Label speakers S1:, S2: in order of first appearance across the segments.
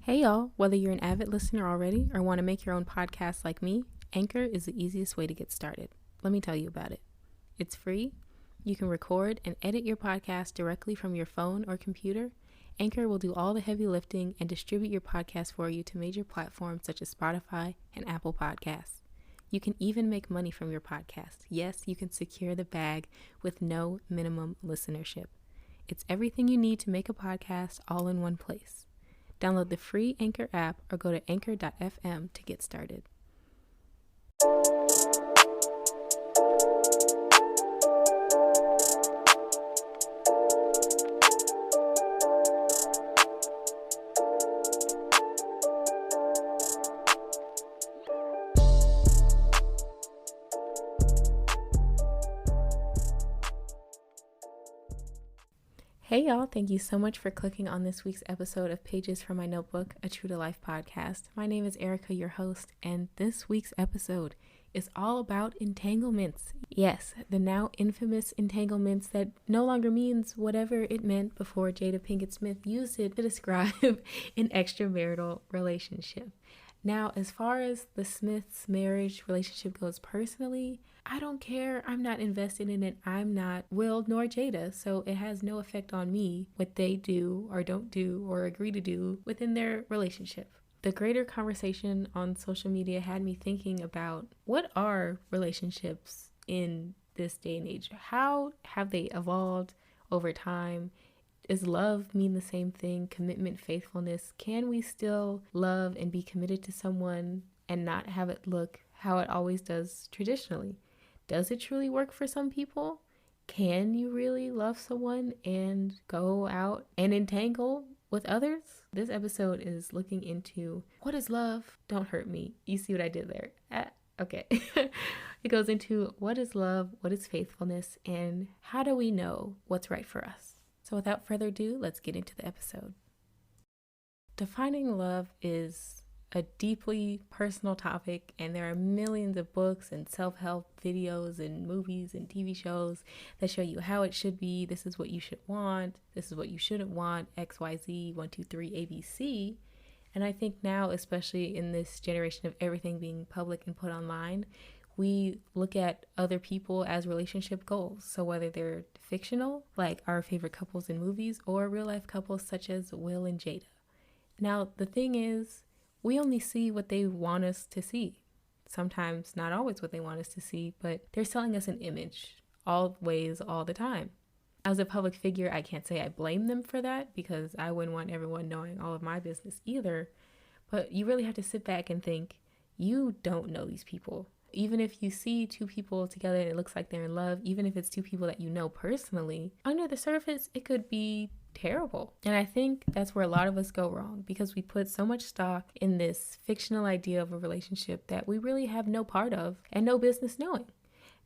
S1: Hey y'all, whether you're an avid listener already or want to make your own podcast like me, Anchor is the easiest way to get started. Let me tell you about it. It's free. You can record and edit your podcast directly from your phone or computer. Anchor will do all the heavy lifting and distribute your podcast for you to major platforms such as Spotify and Apple Podcasts. You can even make money from your podcast. Yes, you can secure the bag with no minimum listenership. It's everything you need to make a podcast all in one place. Download the free Anchor app or go to anchor.fm to get started. Hey y'all, thank you so much for clicking on this week's episode of Pages from My Notebook, a True to Life podcast. My name is Erica, your host, and this week's episode is all about entanglements. Yes, the now infamous entanglements that no longer means whatever it meant before Jada Pinkett Smith used it to describe an extramarital relationship. Now, as far as the Smiths' marriage relationship goes personally, I don't care. I'm not invested in it. I'm not Will nor Jada, so it has no effect on me what they do or don't do or agree to do within their relationship. The greater conversation on social media had me thinking about what are relationships in this day and age? How have they evolved over time? Does love mean the same thing? Commitment, faithfulness? Can we still love and be committed to someone and not have it look how it always does traditionally? Does it truly work for some people? Can you really love someone and go out and entangle with others? This episode is looking into what is love? Don't hurt me. You see what I did there? Okay. It goes into what is love, what is faithfulness, and how do we know what's right for us? So without further ado, let's get into the episode. Defining love is a deeply personal topic, and there are millions of books and self-help videos and movies and TV shows that show you how it should be. This is what you should want. This is what you shouldn't want. X, Y, Z, 1, 2, 3, ABC. And I think now, especially in this generation of everything being public and put online, we look at other people as relationship goals. So whether they're fictional, like our favorite couples in movies, or real life couples such as Will and Jada. Now, the thing is, we only see what they want us to see. Sometimes not always what they want us to see, but they're selling us an image always, all the time. As a public figure, I can't say I blame them for that because I wouldn't want everyone knowing all of my business either. But you really have to sit back and think, you don't know these people. Even if you see two people together and it looks like they're in love, even if it's two people that you know personally, under the surface, it could be terrible. And I think that's where a lot of us go wrong because we put so much stock in this fictional idea of a relationship that we really have no part of and no business knowing.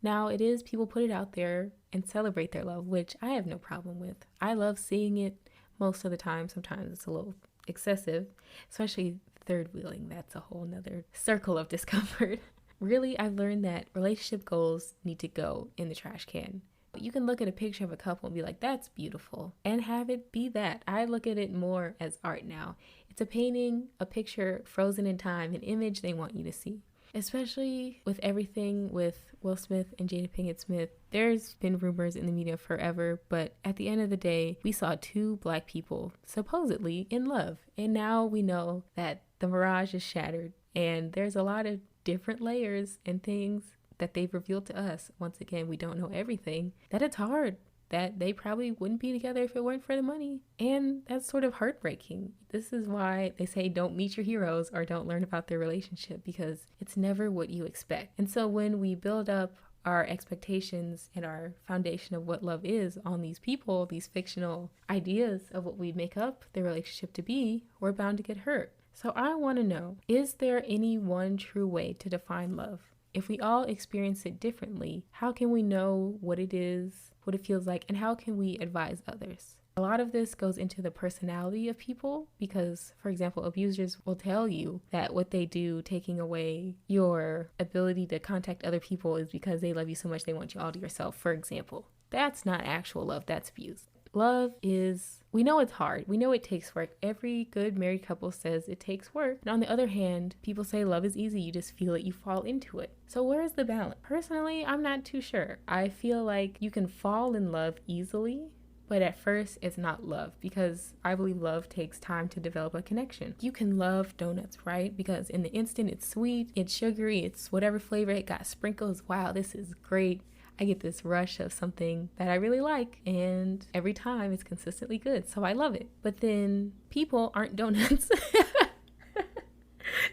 S1: Now, it is people put it out there and celebrate their love, which I have no problem with. I love seeing it most of the time. Sometimes it's a little excessive, especially third wheeling. That's a whole nother circle of discomfort. Really, I've learned that relationship goals need to go in the trash can. You can look at a picture of a couple and be like, that's beautiful, and have it be that. I look at it more as art now. It's a painting, a picture frozen in time, an image they want you to see. Especially with everything with Will Smith and Jada Pinkett Smith, there's been rumors in the media forever, but at the end of the day, we saw two black people supposedly in love. And now we know that the mirage is shattered, and there's a lot of different layers and things that they've revealed to us. Once again, we don't know everything, that it's hard, that they probably wouldn't be together if it weren't for the money. And that's sort of heartbreaking. This is why they say don't meet your heroes or don't learn about their relationship, because it's never what you expect. And so when we build up our expectations and our foundation of what love is on these people, these fictional ideas of what we make up the relationship to be, we're bound to get hurt. So I want to know, is there any one true way to define love? If we all experience it differently, how can we know what it is, what it feels like, and how can we advise others? A lot of this goes into the personality of people because, for example, abusers will tell you that what they do, taking away your ability to contact other people, is because they love you so much they want you all to yourself, for example. That's not actual love, that's abuse. love is, we know it's hard. We know it takes work. Every good married couple says it takes work. And on the other hand, people say love is easy. You just feel it, you fall into it. So where is the balance? Personally, I'm not too sure. I feel like you can fall in love easily, but at first it's not love, because I believe love takes time to develop a connection. You can love donuts, right? Because in the instant it's sweet, it's sugary, it's whatever flavor, it got sprinkles. Wow, this is great. I get this rush of something that I really like, and every time it's consistently good, so I love it. But then people aren't donuts.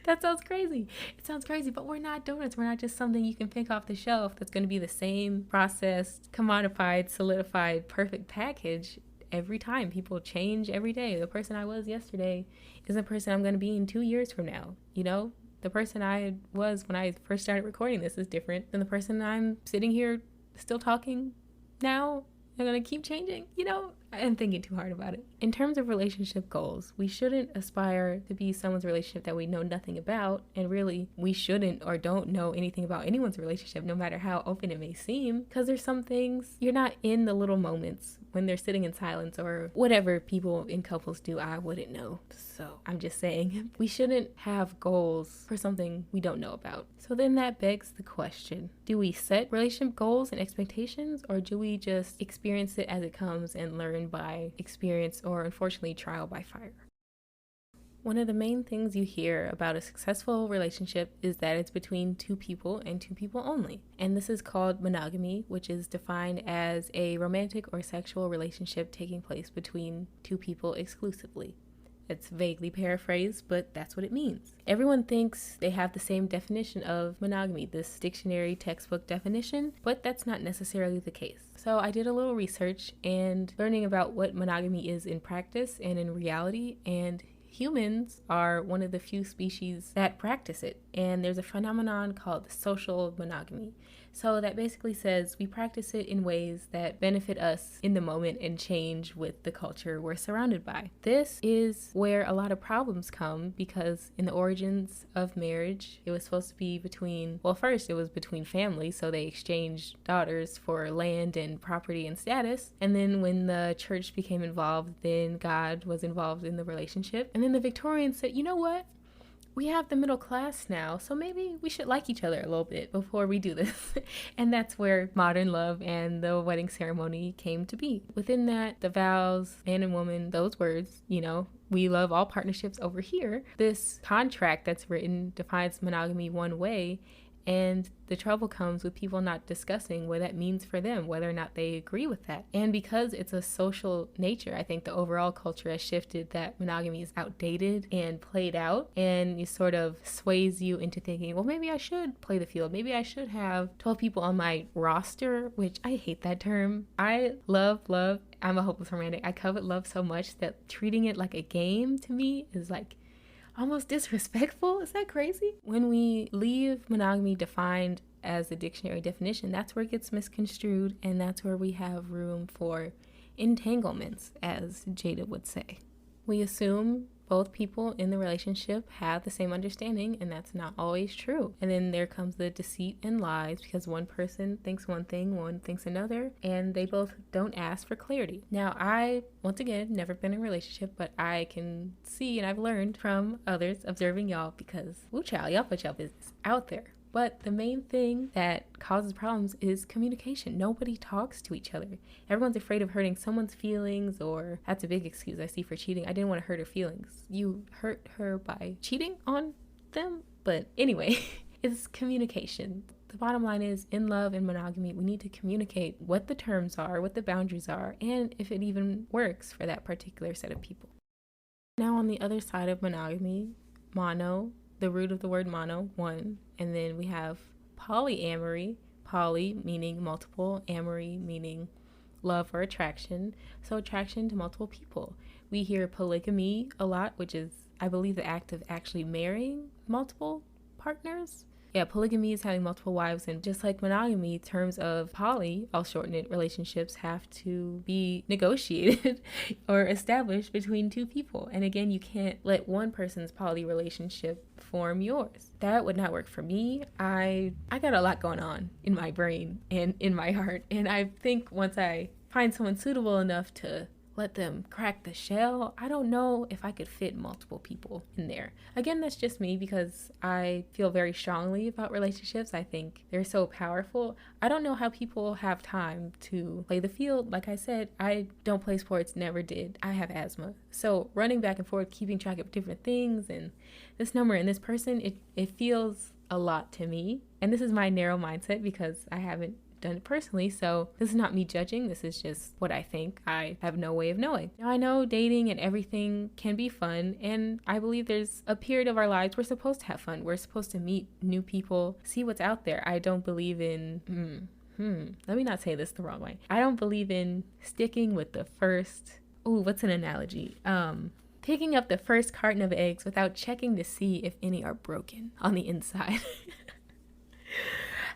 S1: That sounds crazy. It sounds crazy, but we're not donuts. We're not just something you can pick off the shelf that's going to be the same processed, commodified, solidified, perfect package every time. People change every day. The person I was yesterday is the person I'm going to be in 2 years from now. You know, the person I was when I first started recording this is different than the person I'm sitting here still talking now. They're going to keep changing, you know? I'm thinking too hard about it. In terms of relationship goals, we shouldn't aspire to be someone's relationship that we know nothing about. And really, we shouldn't or don't know anything about anyone's relationship, no matter how open it may seem. Because there's some things, you're not in the little moments when they're sitting in silence or whatever people in couples do. I wouldn't know. So I'm just saying, we shouldn't have goals for something we don't know about. So then that begs the question, do we set relationship goals and expectations, or do we just experience it as it comes and learn by experience, or unfortunately trial by fire? One of the main things you hear about a successful relationship is that it's between two people and two people only. And this is called monogamy, which is defined as a romantic or sexual relationship taking place between two people exclusively. It's vaguely paraphrased, but that's what it means. Everyone thinks they have the same definition of monogamy, this dictionary textbook definition, but that's not necessarily the case. So I did a little research and learning about what monogamy is in practice and in reality, and humans are one of the few species that practice it. And there's a phenomenon called social monogamy. So that basically says we practice it in ways that benefit us in the moment and change with the culture we're surrounded by. This is where a lot of problems come, because in the origins of marriage, it was supposed to be between, well, first it was between families, so they exchanged daughters for land and property and status. And then when the church became involved, then God was involved in the relationship. And then the Victorians said, you know what? We have the middle class now, so maybe we should like each other a little bit before we do this. And that's where modern love and the wedding ceremony came to be. Within that, the vows, man and woman, those words, you know, we love all partnerships over here. This contract that's written defines monogamy one way, and the trouble comes with people not discussing what that means for them, whether or not they agree with that. And because it's a social nature, I think the overall culture has shifted that monogamy is outdated and played out, and it sort of sways you into thinking, well, maybe I should play the field. Maybe I should have 12 people on my roster, which I hate that term. I love. I'm a hopeless romantic. I covet love so much that treating it like a game to me is like almost disrespectful. Is that crazy? When we leave monogamy defined as a dictionary definition, that's where it gets misconstrued, and that's where we have room for entanglements, as Jada would say. We assume both people in the relationship have the same understanding, and that's not always true. And then there comes the deceit and lies, because one person thinks one thing, one thinks another, and they both don't ask for clarity. Now, I, once again, never been in a relationship, but I can see and I've learned from others observing y'all, because, woo child, y'all put y'all business out there. But the main thing that causes problems is communication. Nobody talks to each other. Everyone's afraid of hurting someone's feelings, or that's a big excuse I see for cheating. I didn't want to hurt her feelings. You hurt her by cheating on them? But anyway, it's communication. The bottom line is, in love and monogamy, we need to communicate what the terms are, what the boundaries are, and if it even works for that particular set of people. Now, on the other side of monogamy, mono, the root of the word mono, one, and then we have polyamory, poly meaning multiple, amory meaning love or attraction, so attraction to multiple people. We hear polygamy a lot, which is, I believe, the act of actually marrying multiple partners. Yeah, polygamy is having multiple wives, and just like monogamy, terms of poly, I'll shorten it, relationships have to be negotiated or established between two people. And again, you can't let one person's poly relationship form yours. That would not work for me. I got a lot going on in my brain and in my heart, and I think once I find someone suitable enough to let them crack the shell. I don't know if I could fit multiple people in there. Again, that's just me because I feel very strongly about relationships. I think they're so powerful. I don't know how people have time to play the field. Like I said, I don't play sports, never did. I have asthma. So running back and forth, keeping track of different things and this number and this person, it feels a lot to me. And this is my narrow mindset because I haven't done it personally, so this is not me judging, this is just what I think. I have no way of knowing. Now, I know dating and everything can be fun, and I believe there's a period of our lives we're supposed to have fun. We're supposed to meet new people, see what's out there. I don't believe in let me not say this the wrong way. I don't believe in sticking with the first, what's an analogy? Picking up the first carton of eggs without checking to see if any are broken on the inside.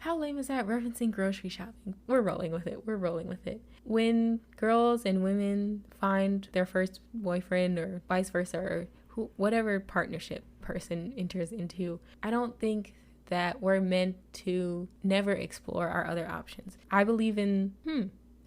S1: How lame is that? Referencing grocery shopping. We're rolling with it. When girls and women find their first boyfriend or vice versa, or whatever partnership person enters into, I don't think that we're meant to never explore our other options. I believe in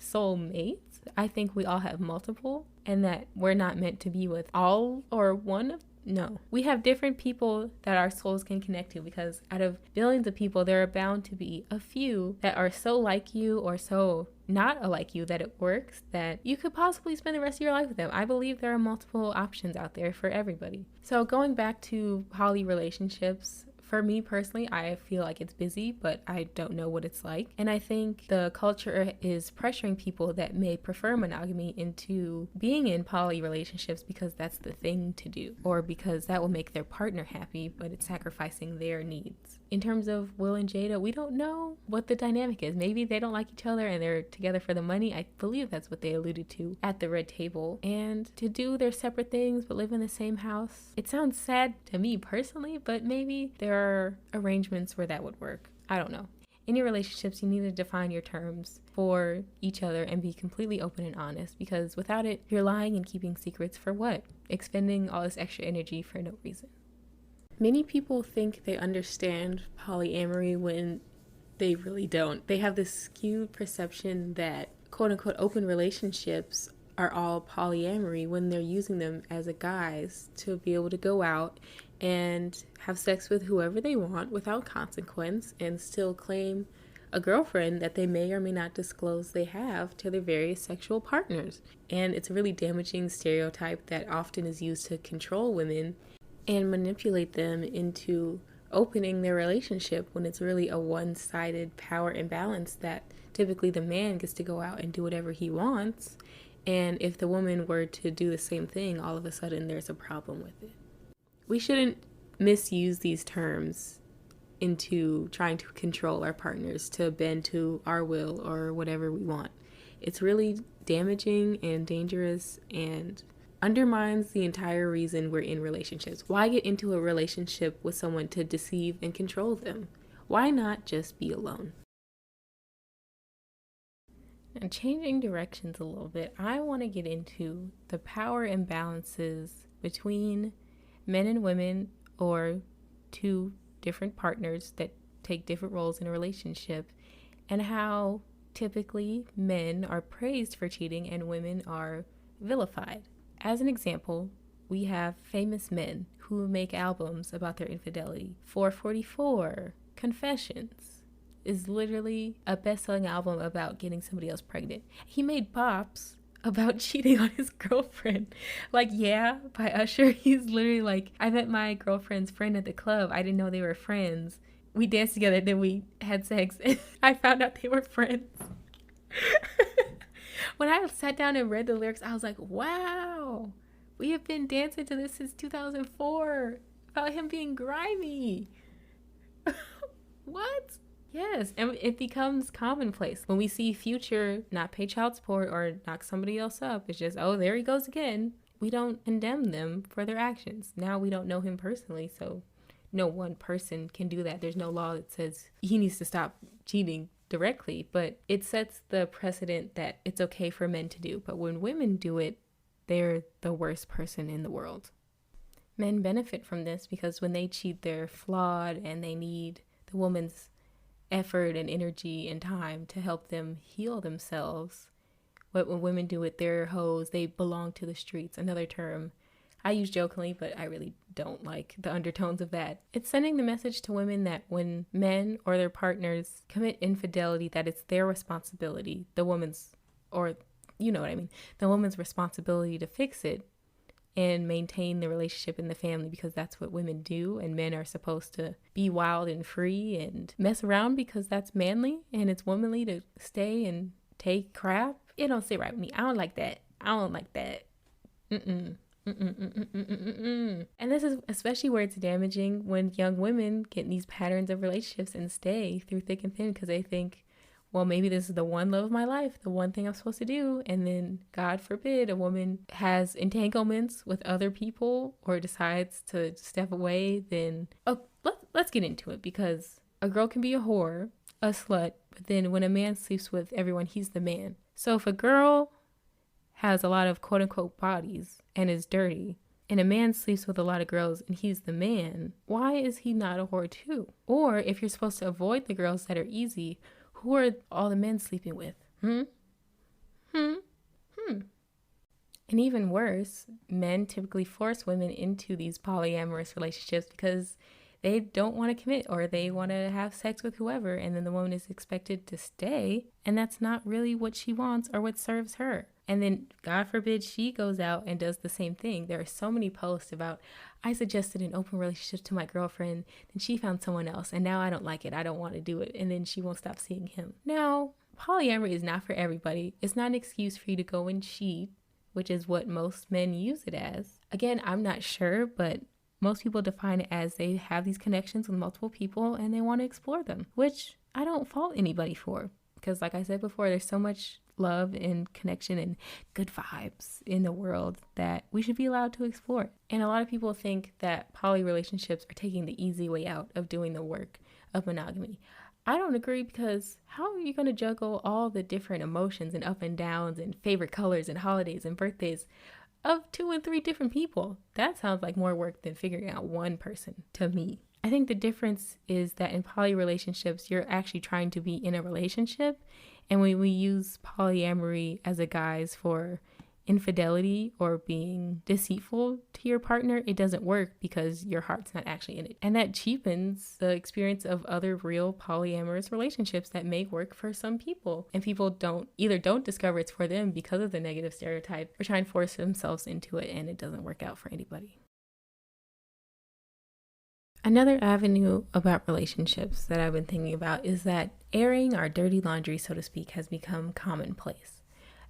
S1: soulmates. I think we all have multiple, and that we're not meant to be with all or one of. No, we have different people that our souls can connect to, because out of billions of people, there are bound to be a few that are so like you or so not alike you that it works, that you could possibly spend the rest of your life with them. I believe there are multiple options out there for everybody. So going back to poly relationships, for me personally, I feel like it's busy, but I don't know what it's like. And I think the culture is pressuring people that may prefer monogamy into being in poly relationships because that's the thing to do, or because that will make their partner happy, but it's sacrificing their needs. In terms of Will and Jada, we don't know what the dynamic is. Maybe they don't like each other and they're together for the money. I believe that's what they alluded to at the red table. And to do their separate things but live in the same house. It sounds sad to me personally, but maybe there are arrangements where that would work. I don't know. In your relationships, you need to define your terms for each other and be completely open and honest, because without it, you're lying and keeping secrets for what? Expending all this extra energy for no reason. Many people think they understand polyamory when they really don't. They have this skewed perception that quote-unquote open relationships are all polyamory when they're using them as a guise to be able to go out and have sex with whoever they want without consequence and still claim a girlfriend that they may or may not disclose they have to their various sexual partners. And it's a really damaging stereotype that often is used to control women and manipulate them into opening their relationship when it's really a one-sided power imbalance that typically the man gets to go out and do whatever he wants. And if the woman were to do the same thing, all of a sudden there's a problem with it. We shouldn't misuse these terms into trying to control our partners to bend to our will or whatever we want. It's really damaging and dangerous and undermines the entire reason we're in relationships. Why get into a relationship with someone to deceive and control them? Why not just be alone? And changing directions a little bit, I want to get into the power imbalances between men and women, or two different partners that take different roles in a relationship, and how typically men are praised for cheating and women are vilified. As an example, we have famous men who make albums about their infidelity. 444, Confessions, is literally a best-selling album about getting somebody else pregnant. He made bops about cheating on his girlfriend. Like, Yeah, by Usher, he's literally like, I met my girlfriend's friend at the club. I didn't know they were friends. We danced together, then we had sex, and I found out they were friends. When I sat down and read the lyrics, I was like, wow, we have been dancing to this since 2004 about him being grimy. What? Yes, and it becomes commonplace. When we see Future not pay child support or knock somebody else up, it's just, oh, there he goes again. We don't condemn them for their actions. Now we don't know him personally, so no one person can do that. There's no law that says he needs to stop cheating directly, but it sets the precedent that it's okay for men to do. But when women do it, they're the worst person in the world. Men benefit from this because when they cheat, they're flawed and they need the woman's effort and energy and time to help them heal themselves. what women do with their hoes, they belong to the streets. Another term I use jokingly, but I really don't like the undertones of that. It's sending the message to women that when men or their partners commit infidelity, that it's their responsibility, the woman's, or you know what I mean, the woman's responsibility to fix it and maintain the relationship in the family, because that's what women do, and men are supposed to be wild and free and mess around because that's manly, and it's womanly to stay and take crap. It don't sit right with me. I don't like that. I don't like that. And this is especially where it's damaging, when young women get in these patterns of relationships and stay through thick and thin because they think, well, maybe this is the one love of my life, the one thing I'm supposed to do. And then, God forbid, a woman has entanglements with other people or decides to step away. Then, let's get into it, because a girl can be a whore, a slut, but then when a man sleeps with everyone, he's the man. So if a girl has a lot of quote unquote bodies and is dirty, and a man sleeps with a lot of girls and he's the man, why is he not a whore too? Or if you're supposed to avoid the girls that are easy, who are all the men sleeping with? And even worse, men typically force women into these polyamorous relationships because they don't want to commit, or they want to have sex with whoever, and then the woman is expected to stay, and that's not really what she wants or what serves her. And then, God forbid, she goes out and does the same thing. There are so many posts about, I suggested an open relationship to my girlfriend, then she found someone else, and now I don't like it. I don't want to do it. And then she won't stop seeing him. Now, polyamory is not for everybody. It's not an excuse for you to go and cheat, which is what most men use it as. Again, I'm not sure, but most people define it as they have these connections with multiple people and they want to explore them, which I don't fault anybody for. Because like I said before, there's so much love and connection and good vibes in the world that we should be allowed to explore. And a lot of people think that poly relationships are taking the easy way out of doing the work of monogamy. I don't agree, because how are you going to juggle all the different emotions and up and downs and favorite colors and holidays and birthdays of 2 and 3 different people? That sounds like more work than figuring out one person to me. I think the difference is that in poly relationships, you're actually trying to be in a relationship. And when we use polyamory as a guise for infidelity or being deceitful to your partner, it doesn't work because your heart's not actually in it. And that cheapens the experience of other real polyamorous relationships that may work for some people. And people don't discover it's for them because of the negative stereotype, or try and force themselves into it, and it doesn't work out for anybody. Another avenue about relationships that I've been thinking about is that airing our dirty laundry, so to speak, has become commonplace.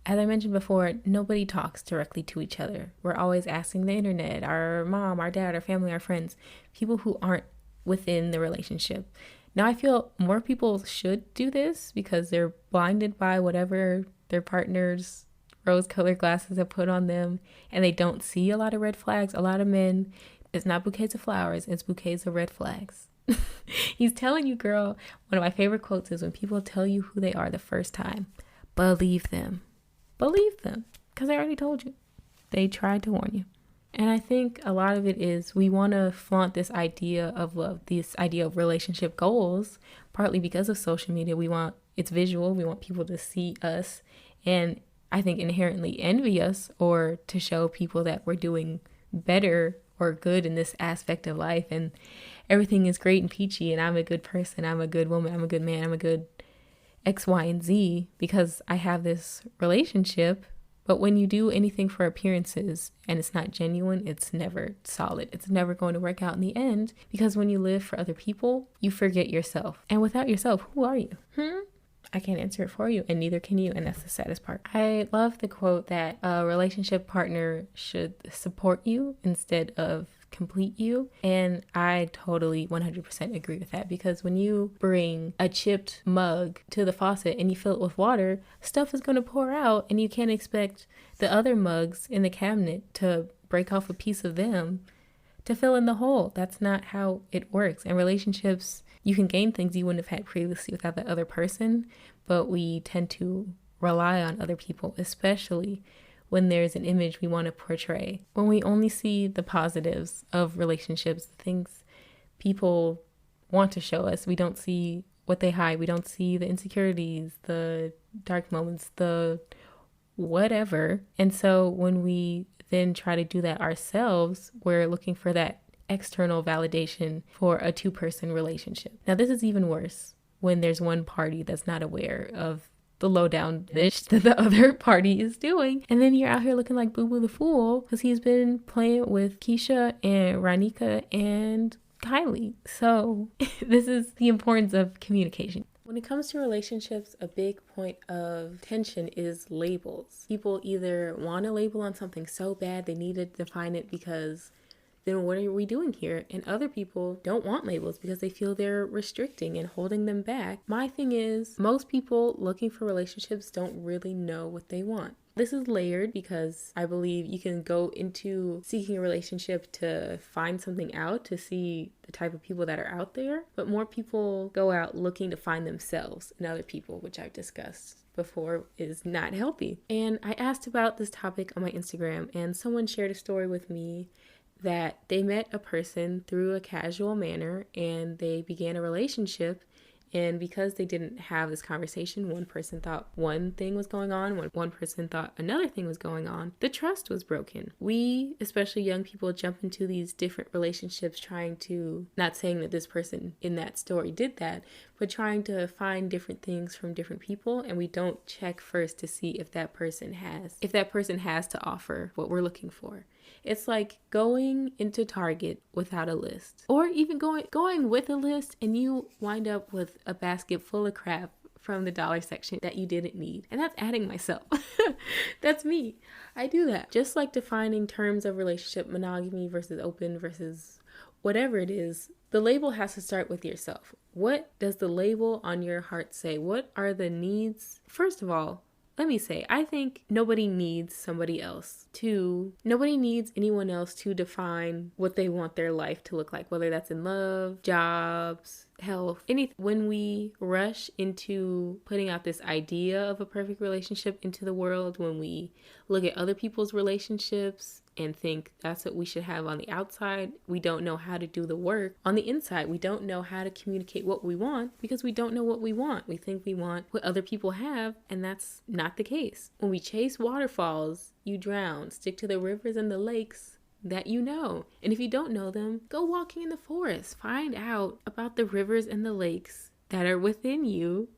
S1: As I mentioned before, nobody talks directly to each other. We're always asking the internet, our mom, our dad, our family, our friends, people who aren't within the relationship. Now, I feel more people should do this because they're blinded by whatever their partner's rose-colored glasses have put on them, and they don't see a lot of red flags. A lot of men, it's not bouquets of flowers, it's bouquets of red flags. He's telling you, girl, one of my favorite quotes is, when people tell you who they are the first time, believe them. Believe them, because they already told you. They tried to warn you. And I think a lot of it is we want to flaunt this idea of love, this idea of relationship goals, partly because of social media. It's visual. We want people to see us and I think inherently envy us, or to show people that we're doing better or good in this aspect of life and everything is great and peachy and I'm a good person, I'm a good woman, I'm a good man, I'm a good X, Y, and Z because I have this relationship. But when you do anything for appearances and it's not genuine, it's never solid. It's never going to work out in the end, because when you live for other people, you forget yourself. And without yourself, who are you? I can't answer it for you, and neither can you, and that's the saddest part. I love the quote that a relationship partner should support you instead of complete you, and I totally 100% agree with that, because when you bring a chipped mug to the faucet and you fill it with water, stuff is going to pour out, and you can't expect the other mugs in the cabinet to break off a piece of them to fill in the hole. That's not how it works. In relationships, you can gain things you wouldn't have had previously without the other person, but we tend to rely on other people, especially when there's an image we want to portray. When we only see the positives of relationships, the things people want to show us, we don't see what they hide. We don't see the insecurities, the dark moments, the whatever. And so when we then try to do that ourselves, we're looking for that external validation for a two-person relationship. Now, this is even worse when there's one party that's not aware of the lowdown dish that the other party is doing. And then you're out here looking like Boo Boo the Fool because he's been playing with Keisha and Ranika and Kylie. So this is the importance of communication. When it comes to relationships, a big point of tension is labels. People either want a label on something so bad they need to define it because then what are we doing here? And other people don't want labels because they feel they're restricting and holding them back. My thing is, most people looking for relationships don't really know what they want. This is layered because I believe you can go into seeking a relationship to find something out, to see the type of people that are out there. But more people go out looking to find themselves in other people, which I've discussed before is not healthy. And I asked about this topic on my Instagram, and someone shared a story with me that they met a person through a casual manner and they began a relationship. And because they didn't have this conversation, one person thought one thing was going on, one person thought another thing was going on, the trust was broken. We, especially young people, jump into these different relationships trying to, not saying that this person in that story did that, but trying to find different things from different people, and we don't check first to see if that person has to offer what we're looking for. It's like going into Target without a list, or even going with a list and you wind up with a basket full of crap from the dollar section that you didn't need. And that's adding myself. That's me. I do that. Just like defining terms of relationship, monogamy versus open versus whatever it is, the label has to start with yourself. What does the label on your heart say? What are the needs? First of all, let me say, I think nobody needs anyone else to define what they want their life to look like, whether that's in love, jobs, health, anything. When we rush into putting out this idea of a perfect relationship into the world, when we look at other people's relationships and think that's what we should have on the outside, we don't know how to do the work on the inside. We don't know how to communicate what we want because we don't know what we want. We think we want what other people have, and that's not the case. When we chase waterfalls, you drown. Stick to the rivers and the lakes that you know. And if you don't know them, go walking in the forest. Find out about the rivers and the lakes that are within you.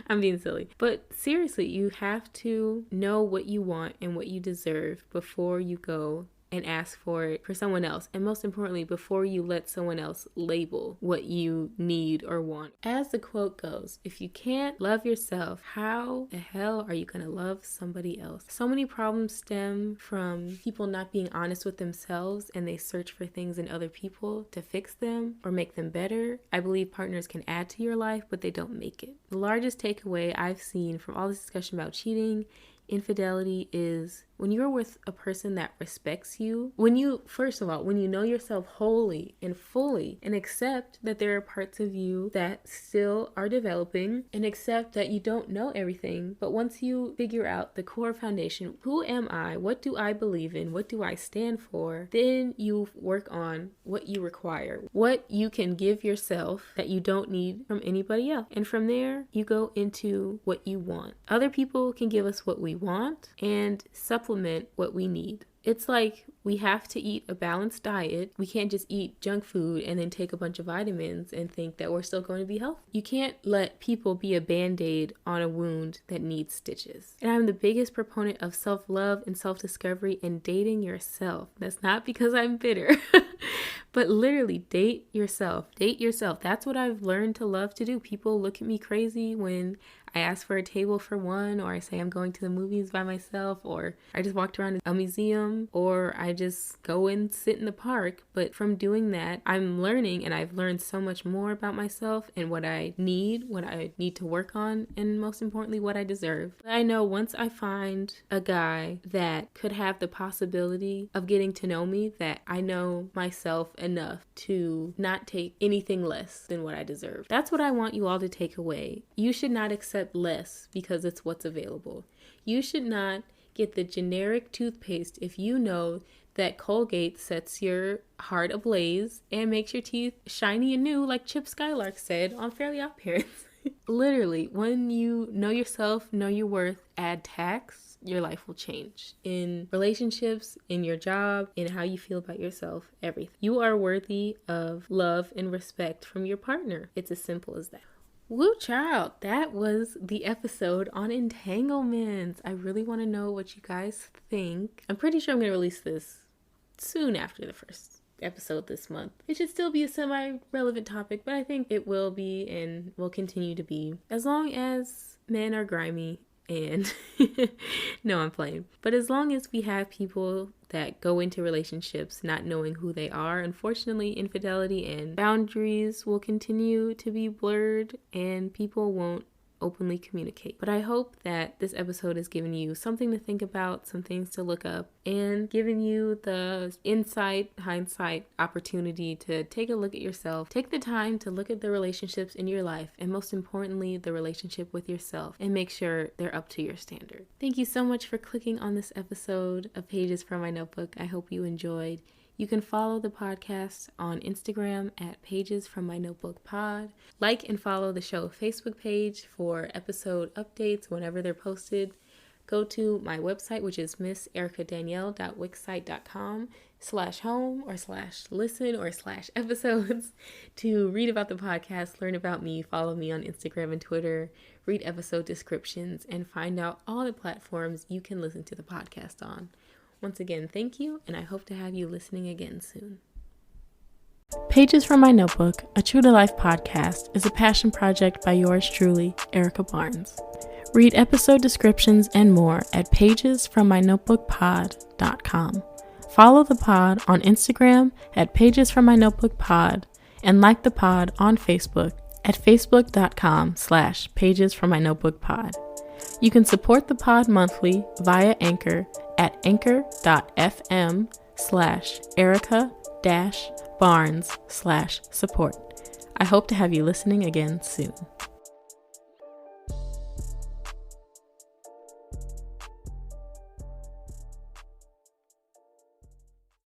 S1: I'm being silly. But seriously, you have to know what you want and what you deserve before you go and ask for it for someone else. And most importantly, before you let someone else label what you need or want. As the quote goes, if you can't love yourself, how the hell are you going to love somebody else? So many problems stem from people not being honest with themselves, and they search for things in other people to fix them or make them better. I believe partners can add to your life, but they don't make it. The largest takeaway I've seen from all this discussion about cheating, infidelity, is when you're with a person that respects you, when you know yourself wholly and fully and accept that there are parts of you that still are developing, and accept that you don't know everything, but once you figure out the core foundation, who am I, what do I believe in, what do I stand for, then you work on what you require, what you can give yourself that you don't need from anybody else. And from there, you go into what you want. Other people can give us what we want and supplement what we need. It's like we have to eat a balanced diet. We can't just eat junk food and then take a bunch of vitamins and think that we're still going to be healthy. You can't let people be a band-aid on a wound that needs stitches. And I'm the biggest proponent of self-love and self-discovery and dating yourself. That's not because I'm bitter, but literally date yourself. Date yourself. That's what I've learned to love to do. People look at me crazy when I ask for a table for one, or I say I'm going to the movies by myself, or I just walked around a museum, or I just go and sit in the park. But from doing that, I'm learning, and I've learned so much more about myself and what I need to work on, and most importantly, what I deserve. But I know once I find a guy that could have the possibility of getting to know me, that I know myself enough to not take anything less than what I deserve. That's what I want you all to take away. You should not accept less because it's what's available. You should not get the generic toothpaste if you know that Colgate sets your heart ablaze and makes your teeth shiny and new, like Chip Skylark said on Fairly Odd Parents. Literally, when you know yourself, know your worth, add tax, your life will change. In relationships, in your job, in how you feel about yourself, everything. You are worthy of love and respect from your partner. It's as simple as that. Woo child, that was the episode on entanglements. I really want to know what you guys think. I'm pretty sure I'm going to release this soon after the first episode this month. It should still be a semi-relevant topic, but I think it will be and will continue to be as long as men are grimy and no, I'm playing. But as long as we have people that go into relationships not knowing who they are, unfortunately, infidelity and boundaries will continue to be blurred and people won't openly communicate. But I hope that this episode has given you something to think about, some things to look up, and given you the insight, hindsight, opportunity to take a look at yourself. Take the time to look at the relationships in your life, and most importantly, the relationship with yourself, and make sure they're up to your standard. Thank you so much for clicking on this episode of Pages from My Notebook. I hope you enjoyed. You can follow the podcast on Instagram at Pages from My Notebook Pod. Like and follow the show Facebook page for episode updates whenever they're posted. Go to my website, which is missericadanielle.wixsite.com/home or /listen or /episodes to read about the podcast, learn about me, follow me on Instagram and Twitter, read episode descriptions, and find out all the platforms you can listen to the podcast on. Once again, thank you, and I hope to have you listening again soon. Pages from My Notebook, a True to Life podcast, is a passion project by yours truly, Erica Barnes. Read episode descriptions and more at pagesfrommynotebookpod.com. Follow the pod on Instagram at pagesfrommynotebookpod and like the pod on Facebook at facebook.com/pagesfrommynotebookpod. You can support the pod monthly via Anchor at anchor.fm/Erica-Barnes/support. I hope to have you listening again soon.